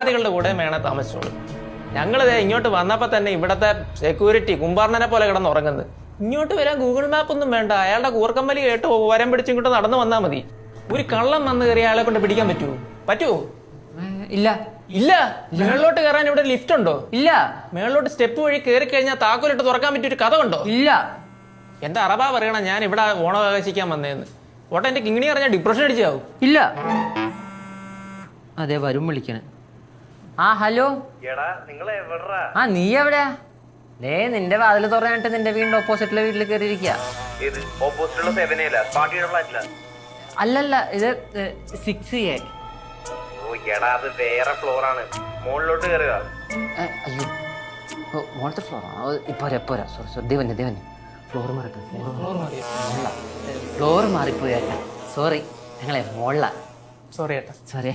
കളുടെ കൂടെ മേണ താമസിച്ചോളൂ. ഞങ്ങളിത് ഇങ്ങോട്ട് വന്നപ്പോൾ തന്നെ ഇവിടത്തെ സെക്യൂരിറ്റി കുമ്പാർണനെ പോലെ കിടന്ന് ഉറങ്ങുന്നത്. ഇങ്ങോട്ട് വരാൻ ഗൂഗിൾ മാപ്പ് ഒന്നും വേണ്ട, അയാളുടെ കൂർക്കമ്പലി കേട്ട് വരം പിടിച്ച് ഇങ്ങോട്ട് നടന്നു വന്നാൽ മതി. ഒരു കള്ളം വന്ന് കയറി അയാളെ കൊണ്ട് പിടിക്കാൻ പറ്റുമോ? ഇല്ല ഇല്ല. മേളിലോട്ട് കയറാൻ ഇവിടെ ലിഫ്റ്റ് ഉണ്ടോ? ഇല്ല. മേളിലോട്ട് സ്റ്റെപ്പ് വഴി കയറി കഴിഞ്ഞാൽ താക്കോലിട്ട് തുറക്കാൻ പറ്റിയൊരു കഥ ഉണ്ടോ? ഇല്ല. എന്റെ അറബാ പറയണം ഞാൻ ഇവിടെ ഓണം ആഘോഷിക്കാൻ വന്നേന്ന്. ഓട്ടെ എന്റെ കിങ്ങിണി പറഞ്ഞാൽ ഡിപ്രഷൻ അടിച്ചാവും. ഇല്ല. അതെ വരും വിളിക്കണേ. ആ ഹലോ. ആ നീ എവിടെയാ? നിന്റെ വാതിൽ തുറന്നിട്ട് നിന്റെ വീടിന്റെ ഓപ്പോസിറ്റിലെ വീട്ടിൽ കയറിയിരിക്കുക. അല്ലല്ല, ഇത് 6A. അയ്യോ മോളത്തെ ഫ്ലോറാ. ഇപ്പോരാ സോറി ദേവന് ഫ്ലോർ മാറിപ്പോയി. ഫ്ലോർ മാറിപ്പോയേട്ടാ, സോറി. ഞങ്ങളെ മോളില. സോറി ഏട്ടാ. സോറി.